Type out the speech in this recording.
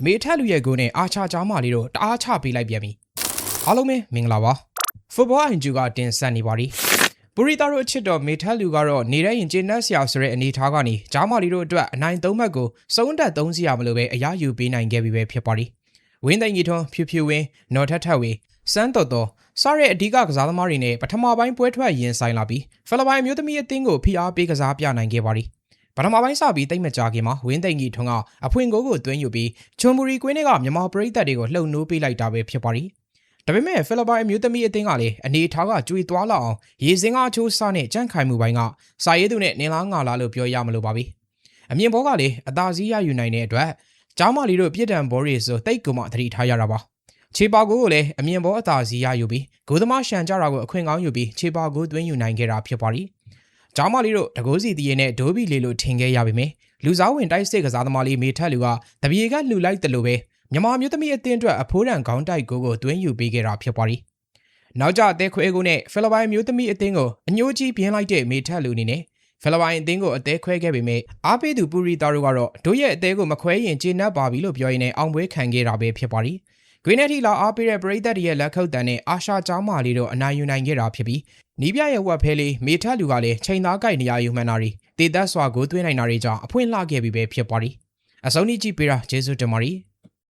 မေထက်လူရဲ့ကိုနဲ့အာချာချားမလေးတို့တအားချပေးလိုက်ပြန်ပြီအားလုံးပဲမင်္ဂလာပါဖုတ်ဘောအင်ဂျူကတင်ဆက်နေပါပြီပူရီတာတို့အချစ်တော်မေထက်လူကတော့နေတဲ့ရင်ကျင်းနှက်ဆရာဆိုတဲ့အနေထားကနေဂျားမလီတို့အတွက်အနိုင်၃မှတ်ကိုစုံတက်၃စီရမလို့ပဲအရာယူပေးနိုင်ခဲ့ပြီပဲဖြစ်ပါသည်ဝင်းသိန်ကြီးထွန်းဖြူဖြူဝင်းနော်ထက်ထက်ဝေစန်းတော်တော်စားတဲ့အဓိကကစားသမားတွေနဲ့ပထမပိုင်းပွဲထွက်ရင်ဆိုင်လာပြီးဖိလစ်ပိုင်မျိုးသမီးအသင်းကိုဖိအားပေးကစားပြနိုင်ခဲ့ပါသည်ပထမပိုင်းစပြီးတိတ်မကြခင်မှာဝင်းသိန်ကြီးထွန်းကအဖွင့်ကိုသွင်းယူပြီးချွန်ဘူရီကွင်းတွေကမြန်မာပရိသတ်တွေကိုလှုံ့နိုးပေးလိုက်တာပဲဖြစ်ပါသည်ဒါပေမဲ့ဖိလစ်ပိုင်မျိုးသမီးအသင်းကလည်းအနေထားကကျွေသွားလောက်အောင်ရေစင်းကအချိုးစားနဲ့ကြန့်ခိုင်မှုပိုင်းကစာရေးသူနဲ့နင်လားငါလားလို့ပြောရမလို့ပါပြီအမြင်ဘောကလည်းအသာစီးရယူနိုင်တဲ့အတွက်ဂျားမာလီတို့ပြစ်ဒဏ်ဘောတွေဆိုတိတ်ကူမှသတိထားရတာပါခြေပါကိုကိုလည်းအမြင်ဘောအသာစီးရယူပြီးဂိုးသမားရှန်ကြတာကိုအခွင့်ကောင်းယူပြီးခြေပါကိုသွင်းယူနိုင်ခဲ့တာဖြစ်ပါသည်ဂျားမာလီတို့တကိုးစီတည်ရနဲ့ဒိုးဘီလေးလို့ထင်ခဲ့ရပေမယ့်လူစားဝင်တိုက်စစ်ကစားသမားလေးမေထက်လူကတပြေကလှူလိုက်တယ်လို့ပဲမြန်မာမျိုးသမီးအသင်းအတွက်အဖိုးတန်ခေါင်းတိုက်ကိုသွင်းယူပေးခဲ့တာဖြစ်ပါသည်နောက်ကျအသေးခွဲကိုနဲ့ဖိလစ်ပိုင်မျိုးသမီးအသင်းကိုအညိုးကြီးပြင်းလိုက်တဲ့မေထက်လူအနေနဲ့ဖိလစ်ပိုင်အသင်းကိုအသေးခွဲခဲ့ပေမဲ့အားပေးသူပူရီတာတို့ကတော့တို့ရဲ့အသေးကိုမခွဲရင်ကျေနပ်ပါပြီလို့ပြောရင်းနဲ့အောင်ပွဲခံခဲ့တာပဲဖြစ်ပါသည်ဂွေးနယ်ထီလာအားပေးတဲ့ပရိသတ်ရဲ့လက်ခုပ်တန်နဲ့အာရှကျောင်းမာလေးတို့အနိုင်ယူနိုင်ခဲ့တာဖြစ်ပြီးနီးပြရဲ့ဝက်ဖဲလေးမေထက်လူကလည်းချိန်သားကိုက်နေရာယူမှန်တာတွေတေသက်စွာကိုသွင်းနိုင်တာတွေကြောင့်အဖွင့်လှခဲ့ပြီပဲဖြစ်ပါသည်အစုံကြီးကြည့်ပေးတာကျေးဇူးတင်ပါတယ်